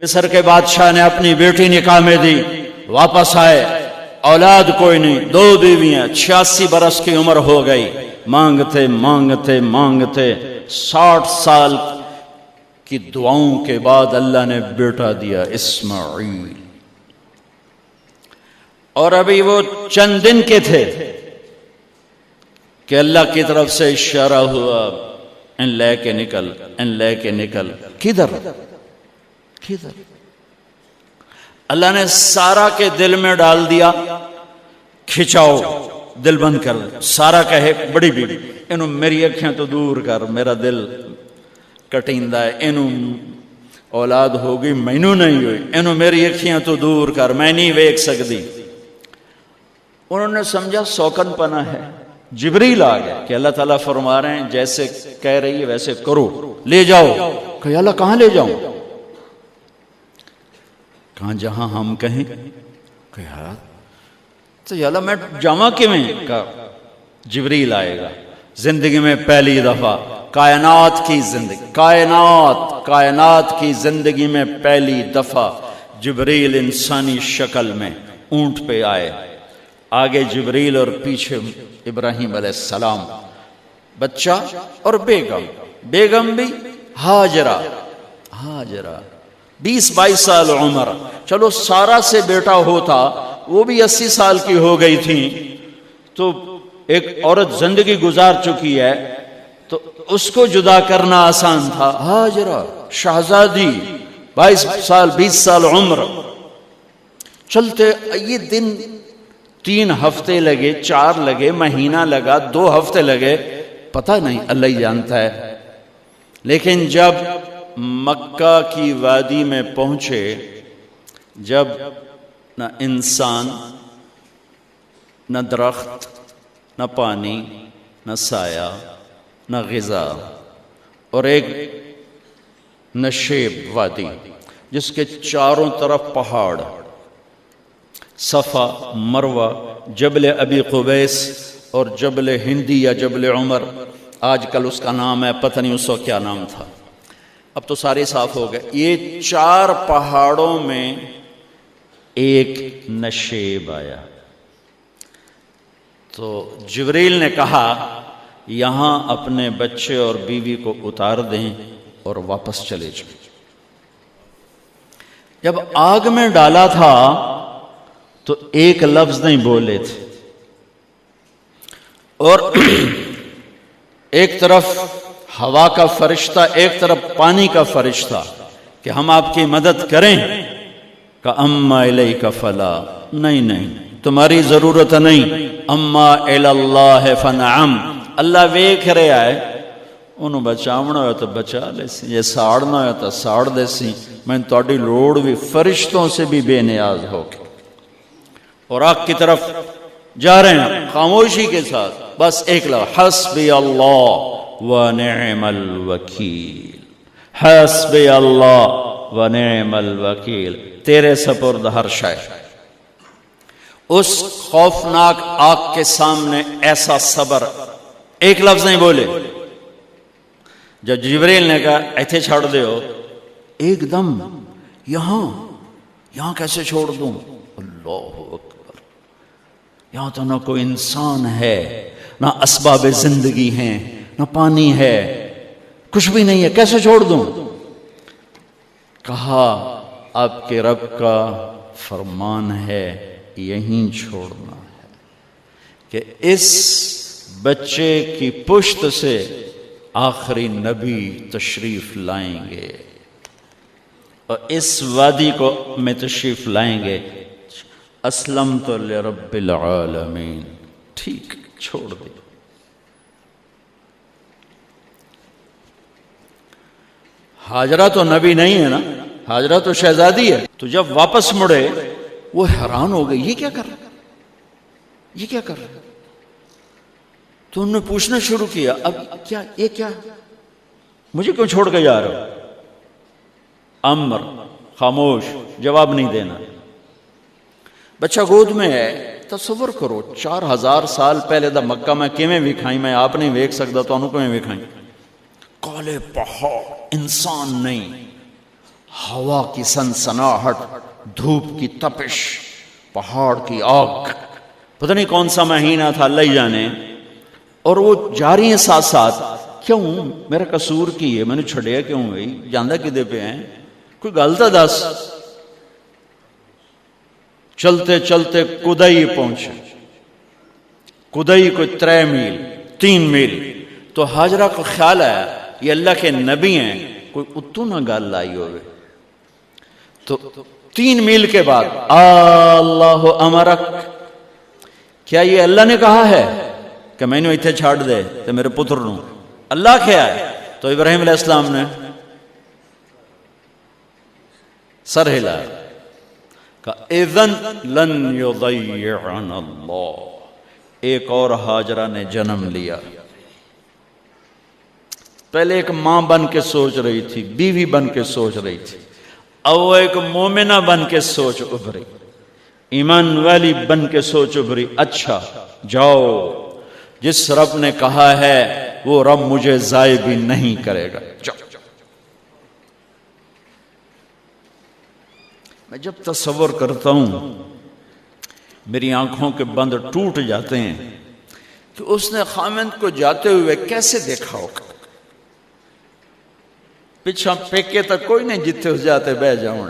مصر کے بادشاہ نے اپنی بیٹی نکاح میں دی، واپس آئے، اولاد کوئی نہیں، 2 بیویاں، 86 برس کی عمر ہو گئی، مانگتے مانگتے مانگتے 60 سال کی دعاؤں کے بعد اللہ نے بیٹا دیا، اسماعیل۔ اور ابھی وہ چند دن کے تھے کہ اللہ کی طرف سے اشارہ ہوا، ان لے کے نکل، ان لے کے نکل۔ کدھر؟ اللہ نے سارا کے دل میں ڈال دیا، کھچاؤ، دل بند کر۔ سارا کہے بڑی بیوی، انہوں میری اکھیں تو دور کر، میرا دل کٹیندہ ہے، انہوں اولاد ہوگی مینوں نہیں ہوئی، انہوں میری اکھیں تو دور کر، میں نہیں ویکھ سکتی۔ انہوں نے سمجھا سوکن پنا ہے۔ جبریل آ گیا کہ اللہ تعالیٰ فرما رہے ہیں جیسے کہہ رہی ہے ویسے کرو، لے جاؤ۔ کہ اللہ کہاں لے جاؤں؟ کہاں جہاں ہم کہیں۔ کہ یار تو اللہ میں جامع کیویں؟ کہا جبریل آئے گا زندگی میں پہلی دفعہ، کائنات کی زندگی میں پہلی دفعہ جبریل انسانی شکل میں اونٹ پہ آئے، آگے جبریل اور پیچھے ابراہیم علیہ السلام، بچہ اور بیگم بھی ہاجرہ 20-22 سال عمر۔ چلو سارا سے بیٹا ہوتا، وہ بھی 80 سال کی ہو گئی تھی، تو ایک عورت زندگی گزار چکی ہے تو اس کو جدا کرنا آسان تھا۔ ہاجرہ شہزادی 22 سال 20 سال عمر۔ چلتے یہ دن 3 ہفتے لگے، 4 لگے، مہینہ لگا، 2 ہفتے لگے، پتہ نہیں، اللہ ہی جانتا ہے۔ لیکن جب مکہ کی وادی میں پہنچے، جب نہ انسان، نہ درخت، نہ پانی، نہ سایہ، نہ غذا، اور ایک نشیب وادی جس کے چاروں طرف پہاڑ، صفا، مروہ، جبل ابی قبیس اور جبل ہندی یا جبل عمر، آج کل اس کا نام ہے، پتہ نہیں اس وقت کیا نام تھا، اب تو سارے صاف ہو گئے۔ یہ 4 پہاڑوں میں ایک نشیب آیا، تو جبریل نے کہا یہاں اپنے بچے اور بیوی کو اتار دیں اور واپس چلے جائیں۔ جب آگ میں ڈالا تھا تو ایک لفظ نہیں بولے تھے، اور ایک طرف ہوا کا فرشتہ، ایک طرف پانی کا فرشتہ کہ ہم آپ کی مدد کریں، کہ اما الیک فلا، نہیں تمہاری ضرورت نہیں، اما اللہ فنعم، اللہ ویکھ رہا ہے، انہوں بچاونا ہو تو بچا لے سی، یہ ساڑنا ہو تو ساڑ دے سی، میں تہاڈی لوڑ بھی فرشتوں سے بھی بے نیاز ہو کے۔ اور آگ کی طرف جا رہے ہیں خاموشی کے ساتھ، بس ایک لفظ، حسبی اللہ ونعم الوکیل، حسبی اللہ ونعم الوکیل، تیرے سپرد ہر شے۔ اس خوفناک آگ کے سامنے ایسا صبر، ایک لفظ نہیں بولے۔ جب جبریل نے کہا ایتھے چھوڑ دے ہو، ایک دم یہاں کیسے چھوڑ دوں؟ اللہ اکبر، یہاں تو نہ کوئی انسان ہے، نہ اسباب زندگی ہیں، نہ پانی ہے، کچھ بھی نہیں ہے، کیسے چھوڑ دوں؟ کہا آپ کے رب کا فرمان ہے یہیں چھوڑنا ہے، کہ اس بچے کی پشت سے آخری نبی تشریف لائیں گے اور اس وادی کو میں تشریف لائیں گے۔ اسلمت لرب العالمین، ٹھیک، چھوڑ دے۔ ہاجرہ تو نبی نہیں ہے نا، ہاجرہ تو شہزادی ہے۔ تو جب واپس مڑے وہ حیران ہو گئی، یہ کیا کر رہا، یہ کیا کر رہا؟ تو انہوں نے پوچھنا شروع کیا، اب کیا، یہ کیا، مجھے کیوں چھوڑ کے جا رہا ہو؟ امر، خاموش، جواب نہیں دینا۔ بچہ گود میں ہے، تصور کرو 4000 سال پہلے دا مکہ میں کیویں وکھائیں، میں آپ نہیں ویکھ سکدا، تو انہوں کیویں وکھائیں؟ کالے پہاڑ، انسان نہیں، ہوا کی سنسناہٹ، دھوپ کی تپش، پہاڑ کی آگ، پتہ نہیں کون سا مہینہ تھا اللہ ہی جانے، اور وہ جاری ہیں ساتھ ساتھ. کیوں میرا قصور کی ہے، میں نے چھڑیا کیوں ہوئی، جاندہ کدے پہ ہیں، کوئی غلطہ دس. چلتے چلتے کدئی پہنچے. کدئی کوئی 3 میل 3 میل. تو ہاجرہ کو خیال آیا یہ اللہ کے نبی ہیں، کوئی اتو نہ گال لائی ہوئے. تو 3 میل کے بعد اللہ امرک، کیا یہ اللہ نے کہا ہے کہ میں نے اتنے چھاڑ دے تو میرے پتر نو؟ اللہ کیا ہے؟ تو ابراہیم علیہ السلام نے سر ہلایا کہ اذن لن یضیعنا اللہ. ایک اور ہاجرہ نے جنم لیا. پہلے ایک ماں بن کے سوچ رہی تھی، بیوی بن کے سوچ رہی تھی، اب وہ ایک مومنہ بن کے سوچ ابھری، ایمان والی بن کے سوچ ابھری. اچھا جاؤ، جس رب نے کہا ہے وہ رب مجھے ضائع بھی نہیں کرے گا. جاؤ. میں جب تصور کرتا ہوں میری آنکھوں کے بند ٹوٹ جاتے ہیں کہ اس نے خامند کو جاتے ہوئے کیسے دیکھا ہوگا. پچھا پیکے تک کوئی نہیں جتے اس جاتے بہ جاؤں،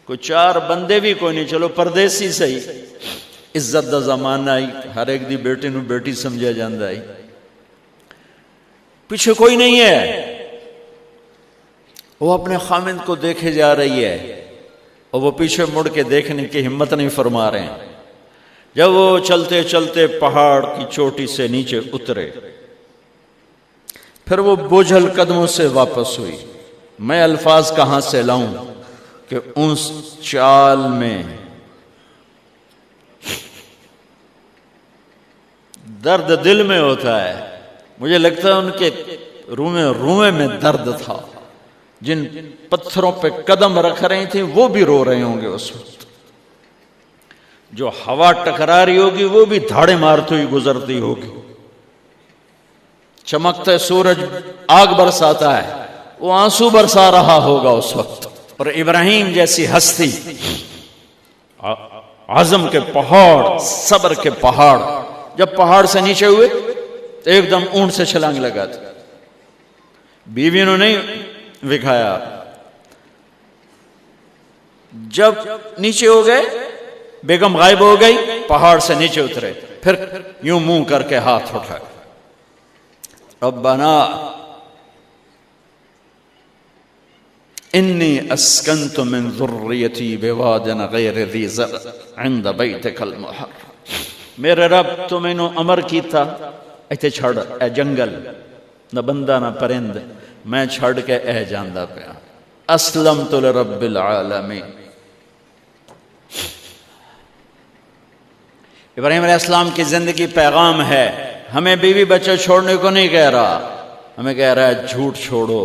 کوئی 4 بندے بھی کوئی نہیں، چلو پردیسی صحیح، عزت دا زمانہ آئی، ہر ایک دی بیٹے نو بیٹی سمجھا جاندہ آئی، پیچھے کوئی نہیں ہے. وہ اپنے خامند کو دیکھے جا رہی ہے اور وہ پیچھے مڑ کے دیکھنے کی ہمت نہیں فرما رہے ہیں. جب وہ چلتے چلتے پہاڑ کی چوٹی سے نیچے اترے، پھر وہ بوجھل قدموں سے واپس ہوئی. میں الفاظ کہاں سے لاؤں کہ اس چال میں درد دل میں ہوتا ہے. مجھے لگتا ہے ان کے روئے میں درد تھا. جن پتھروں پہ قدم رکھ رہی تھیں وہ بھی رو رہے ہوں گے اس وقت. جو ہوا ٹکرا رہی ہوگی وہ بھی دھاڑے مارتی ہوئی گزرتی ہوگی. چمکتا سورج آگ برساتا ہے، وہ آنسو برسا رہا ہوگا اس وقت. اور ابراہیم جیسی ہستی، عزم کے پہاڑ، صبر کے پہاڑ، جب پہاڑ سے نیچے ہوئے تو ایک دم اونٹ سے چھلانگ لگا تھا. بیوی نے نہیں دکھایا. جب نیچے ہو گئے، بیگم غائب ہو گئی، پہاڑ سے نیچے اترے، پھر یوں منہ کر کے ہاتھ اٹھائے، ربنا انی اسکنت من ذریتی بواد غیر ذی زرع عند بیتک المحرم. میرے رب تو میں نے امر کیتا ایتھے چھڑ اے جنگل، نہ بندہ نہ پرند، میں چھڑ کے اے جاندہ پیا. اسلمت لرب العالمین. ابراہیم علیہ السلام کی زندگی پیغام ہے. ہمیں بیوی بچے چھوڑنے کو نہیں کہہ رہا، ہمیں کہہ رہا ہے جھوٹ چھوڑو،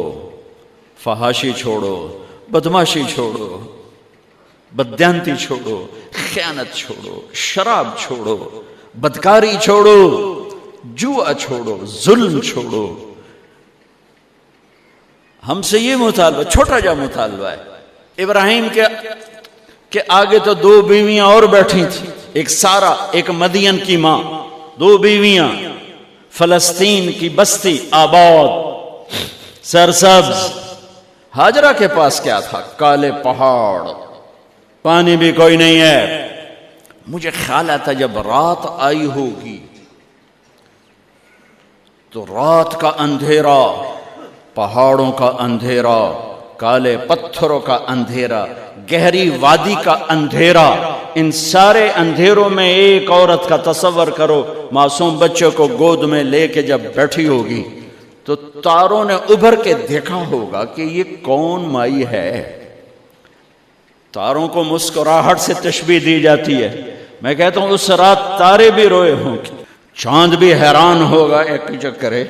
فحاشی چھوڑو، بدماشی چھوڑو، بددیانتی چھوڑو، خیانت چھوڑو، شراب چھوڑو، بدکاری چھوڑو، جوا چھوڑو، ظلم چھوڑو. ہم سے یہ مطالبہ، چھوٹا جا مطالبہ ہے. ابراہیم کے آگے تو 2 بیویاں اور بیٹھی تھیں، ایک سارا، ایک مدین کی ماں، 2 بیویاں. فلسطین کی بستی آباد، سرسبز. ہاجرہ کے پاس کیا تھا؟ کالے پہاڑ، پانی بھی کوئی نہیں ہے. مجھے خیال آتا جب رات آئی ہوگی تو رات کا اندھیرا، پہاڑوں کا اندھیرا، کالے پتھروں کا اندھیرا، گہری وادی کا اندھیرا، ان سارے اندھیروں میں ایک عورت کا تصور کرو، معصوم بچے کو گود میں لے کے جب بیٹھی ہوگی تو تاروں نے ابھر کے دیکھا ہوگا کہ یہ کون مائی ہے. تاروں کو مسکراہٹ سے تشبیہ دی جاتی ہے. میں کہتا ہوں اس رات تارے بھی روئے ہوں گے، چاند بھی حیران ہوگا، ایک ہی چکرے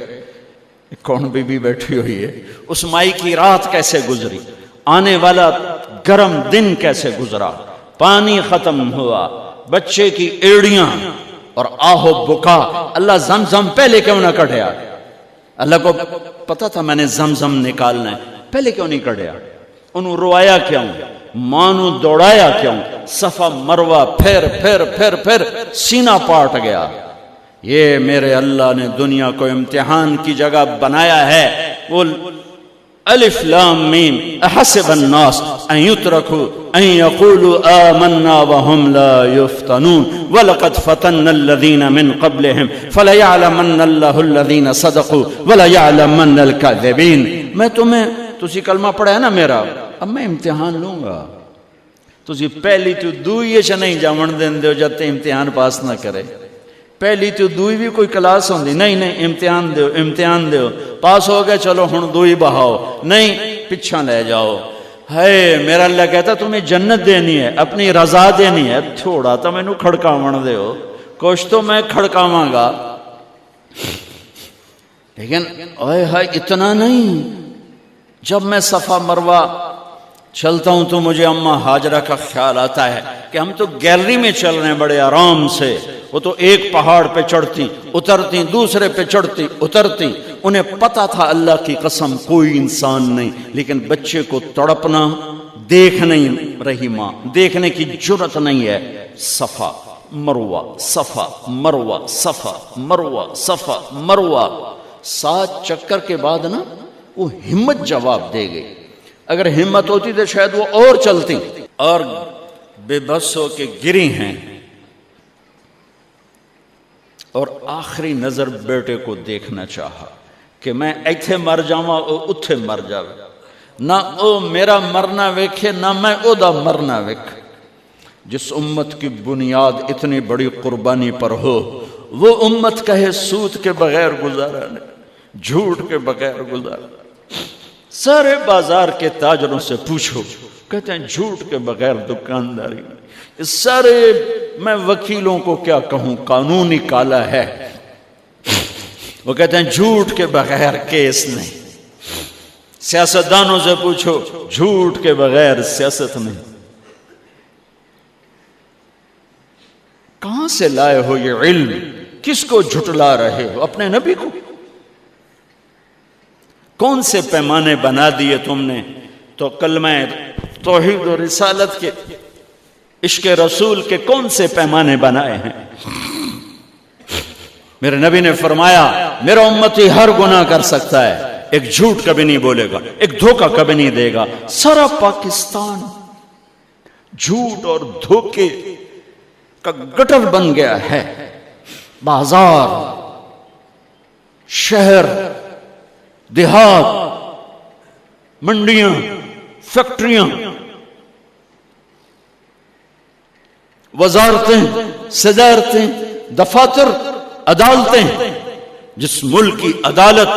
کون بی بی بیٹھی ہوئی ہے. اس مائی کی رات کیسے گزری، آنے والا گرم دن کیسے گزرا، پانی ختم ہوا، بچے کی ایڑیاں اور آہو بکا. اللہ زمزم پہلے کیوں نہ کڑھیا؟ اللہ کو پتا تھا میں نے زمزم نکالنا ہے. پہلے کیوں نہیں کڑیا؟ انہوں روایا کیوں؟ ماں نو دوڑایا کیوں؟ صفا مروہ پھر سینہ پاٹ گیا۔ یہ میرے اللہ نے دنیا کو امتحان کی جگہ بنایا ہے۔ وہ الف لام میم احسب الناس ان يتركوا ان يقولوا آمنا وهم لا يفتنون ولقد فتنا الذين من قبلهم فليعلمن الله الذين صدقوا وليعلمن الكاذبين۔ میں تسی کلمہ پڑھا ہے نا میرا، اب میں امتحان لوں گا۔ تسی پہلی تو دوئی چ نہیں جاون دین دیو جب تے امتحان پاس نہ کرے۔ پہلی تو دوئی بھی کوئی کلاس ہوندی نہیں، امتحان دیو پاس ہو گئے چلو ہن دوئی بہاؤ، نہیں پچھا لے جاؤ۔ ہے میرا اللہ کہتا تمہیں جنت دینی ہے، اپنی رضا دینی ہے، تھوڑا تو میں نو کھڑکاون دیو، کچھ تو میں کھڑکاواں گا، لیکن اوئے ہائے اتنا نہیں۔ جب میں صفا مروہ چلتا ہوں تو مجھے اماں ہاجرہ کا خیال آتا ہے کہ ہم تو گیلری میں چل رہے ہیں بڑے آرام سے، وہ تو ایک پہاڑ پہ چڑھتی اترتی، دوسرے پہ چڑھتی اترتی، انہیں پتا تھا اللہ کی قسم کوئی انسان نہیں، لیکن بچے کو تڑپنا دیکھ نہیں رہی ماں، دیکھنے کی جرت نہیں ہے۔ صفا مروہ صفا مروہ صفا مروہ صفا مروہ، 7 چکر کے بعد نا وہ ہمت جواب دے گئی۔ اگر ہمت ہوتی تو شاید وہ اور چلتی، اور بے بس ہو کے گری ہیں، اور آخری نظر بیٹے کو دیکھنا چاہا کہ میں ایتھے مر جاواں او اتھے مر جاوے، نہ او میرا مرنا ویکھے نہ میں او دا مرنا ویکھ۔ جس امت کی بنیاد اتنی بڑی قربانی پر ہو، وہ امت کہے سود کے بغیر گزارا نہیں، جھوٹ کے بغیر گزارا۔ سارے بازار کے تاجروں سے پوچھو، کہتے ہیں جھوٹ کے بغیر دکانداری نہیں۔ سارے میں وکیلوں کو کیا کہوں، قانون ہی کالا ہے، وہ کہتے ہیں جھوٹ کے بغیر کیس نہیں۔ سیاستدانوں سے پوچھو، جھوٹ کے بغیر سیاست نہیں۔ کہاں سے لائے ہو یہ علم؟ کس کو جھٹلا رہے ہو؟ اپنے نبی کو؟ کون سے پیمانے بنا دیے تم نے؟ تو کلمہ توحید و رسالت کے، عشق رسول کے کون سے پیمانے بنائے ہیں؟ میرے نبی نے فرمایا میرا امتی ہر گناہ کر سکتا ہے، ایک جھوٹ کبھی نہیں بولے گا، ایک دھوکہ کبھی نہیں دے گا۔ سارا پاکستان جھوٹ اور دھوکے کا گٹر بن گیا ہے۔ بازار، شہر، دیہات، منڈیاں، فیکٹریاں، وزارتیں، صدارتیں، دفاتر، عدالتیں، جس ملک کی عدالت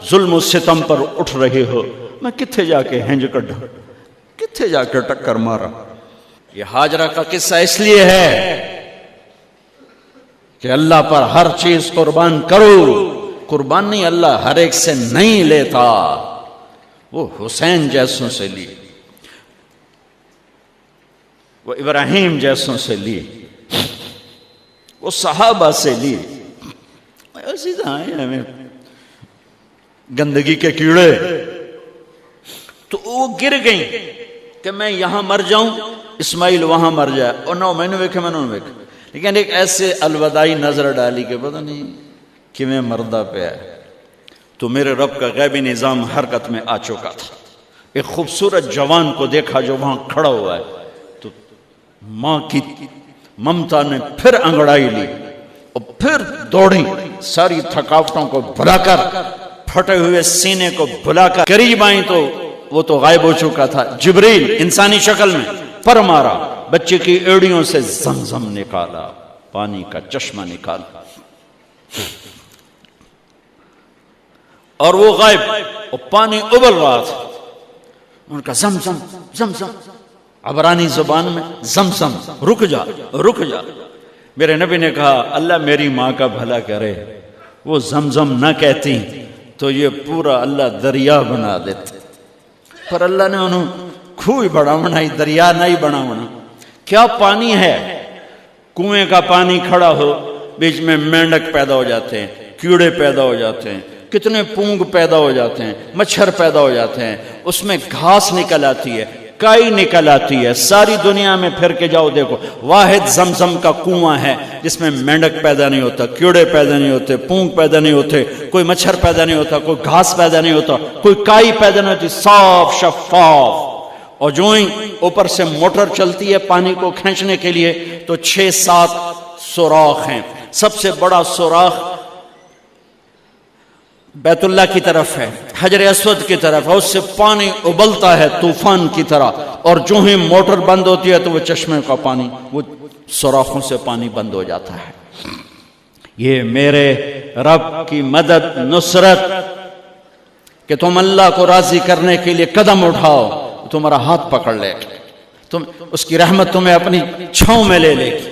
ظلم و ستم پر اٹھ رہے ہو، میں کتھے جا کے ہنج کڈھا، کتھے جا کے ٹکر مارا۔ یہ ہاجرہ کا قصہ اس لیے ہے کہ اللہ پر ہر چیز قربان کرو۔ قربان نہیں، اللہ ہر ایک سے نہیں لیتا، وہ حسین جیسوں سے لی، وہ ابراہیم جیسوں سے لی، وہ صحابہ سے لی۔ ایسی ہمیں گندگی کے کیڑے، تو وہ گر گئیں کہ میں یہاں مر جاؤں، اسماعیل وہاں مر جائے، اور نہ میں نے ویکھے میں نے ویکھے، لیکن ایک ایسے الوداعی نظر ڈالی کہ پتہ نہیں کہ میں مردہ پہ ہے، تو میرے رب کا غیبی نظام حرکت میں آ چکا تھا۔ ایک خوبصورت جوان کو دیکھا جو وہاں کھڑا ہوا ہے، تو ماں کی ممتا نے پھر انگڑائی لی اور پھر دوڑی، ساری تھکاوٹوں کو بھلا کر، پھٹے ہوئے سینے کو بھلا کر قریب آئیں تو وہ تو غائب ہو چکا تھا۔ جبریل انسانی شکل میں پر مارا، بچے کی ایڑیوں سے زمزم نکالا، پانی کا چشمہ نکالا، اور وہ غائب، اور پانی ابل رہا تھا۔ ان کا زمزم زمزم، عبرانی زبان میں زمزم، رک جا رک جا۔ میرے نبی نے کہا اللہ میری ماں کا بھلا کرے، وہ زمزم نہ کہتی تو یہ پورا اللہ دریا بنا دیتے، پر اللہ نے انہوں کھوئی بڑھاونا ہی دریا نہیں بناونا۔ کیا پانی ہے؟ کنویں کا پانی کھڑا ہو، بیچ میں مینڈک پیدا ہو جاتے ہیں، کیڑے پیدا ہو جاتے ہیں، کتنے پونگ پیدا ہو جاتے ہیں، مچھر پیدا ہو جاتے ہیں، اس میں گھاس نکل آتی ہے، کائی نکل آتی ہے، ساری دنیا میں پھر کے جاؤ دیکھو، واحد زمزم کا کنواں ہے جس میں مینڈک پیدا نہیں ہوتا، کیڑے پیدا نہیں ہوتے، پونگ پیدا نہیں ہوتے، کوئی مچھر پیدا نہیں ہوتا، کوئی گھاس پیدا نہیں ہوتا، کوئی کائی پیدا نہیں ہوتی، صاف شفاف. اور جو ہی اوپر سے موٹر چلتی ہے پانی کو کھینچنے کے لیے تو 6-7 سوراخ ہیں. سب سے بڑا سوراخ بیت اللہ کی طرف ہے، حجر اسود کی طرف ہے، اس سے پانی ابلتا ہے طوفان کی طرح، اور جو ہی موٹر بند ہوتی ہے تو وہ چشمے کا پانی، وہ سوراخوں سے پانی بند ہو جاتا ہے. یہ میرے رب کی مدد، نصرت، کہ تم اللہ کو راضی کرنے کے لیے قدم اٹھاؤ، تمہارا ہاتھ پکڑ لے، تم اس کی رحمت تمہیں اپنی چھاؤں میں لے لے گی.